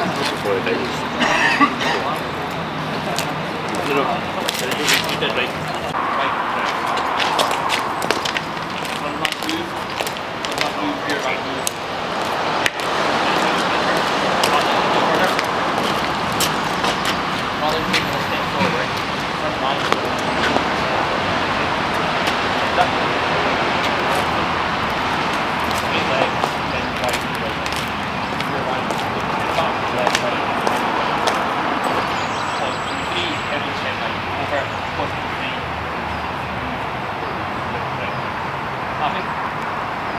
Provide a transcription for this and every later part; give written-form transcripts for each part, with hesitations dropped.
before the days. You did right. One not move. One not move. Rear back move. Rather than taking a step forward, front line. Straight leg, then right, right. Rear line, back, left, right. Point 3, heavy step line, over, point 3. Right. Happy?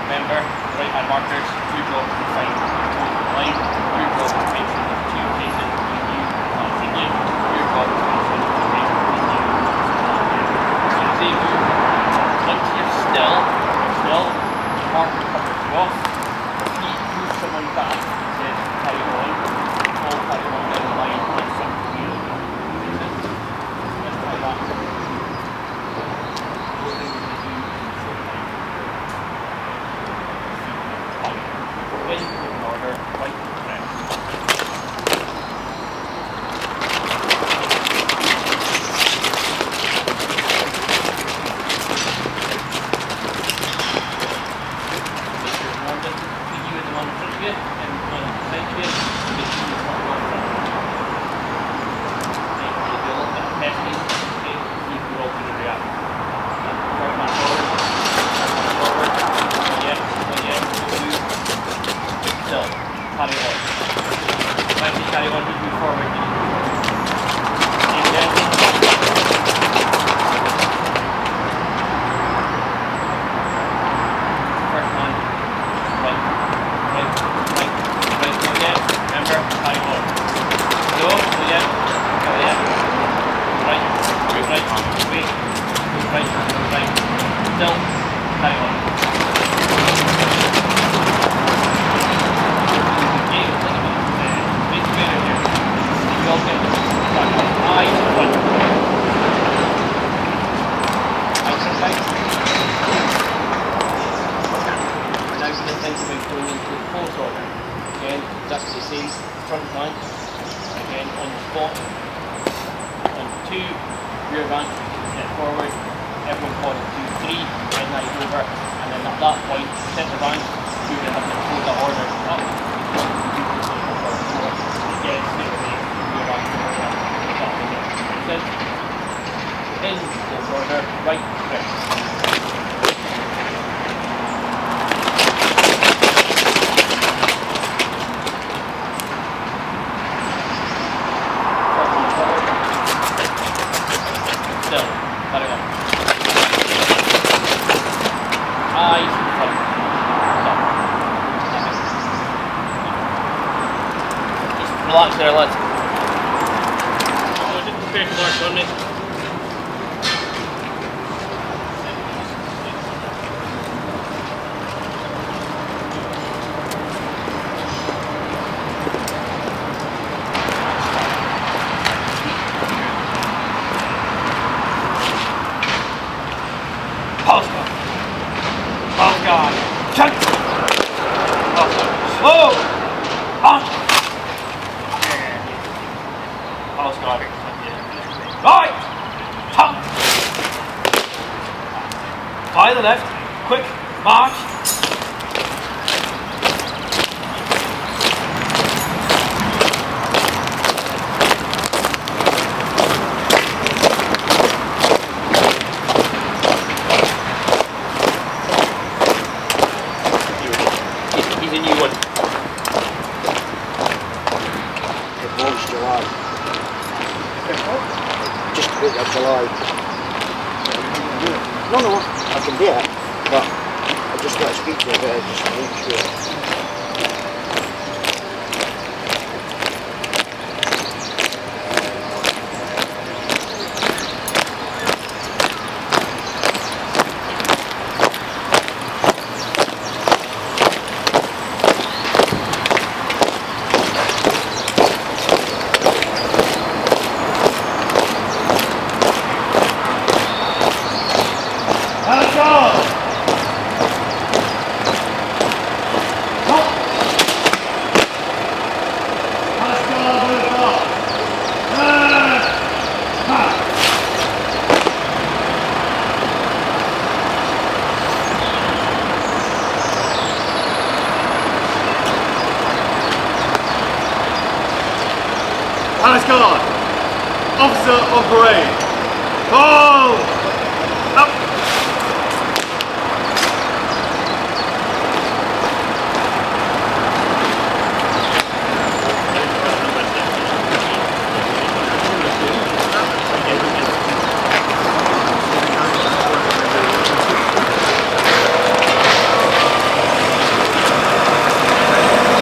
Remember, right hand markers, your job to find the line, your job to make sure there's 2 places between you and continue, your job to make sure there's 3 between you. As soon as they move, once you're still, the marker covers you off. If you move someone back, it says carry on, all carry on down the line and some clear. Let's try that. In order, right, left. Carry on to move forward. First one, right, go again. Remember, carry on. Go again, right, wait, right, still, carry on. That's the same front line, again on the spot, on 2, rear bank, step forward, everyone pause 2, 3, head line over, and then at that point, centre bank, you're going to have to pull the order up, again, stay away, rear bank, in this order, right, left. Relax there, lads. Just prepare to march on me. Pulse guard. Pulse guard. Check. Slow. Pulse. Pulse guard. Right. Tongue. By the left. Quick. March. He's a new one. It was July. Just a bit of July. No, I can do it, but I just got to speak to you about it just to make sure. Palace Guard. Officer on parade. Call!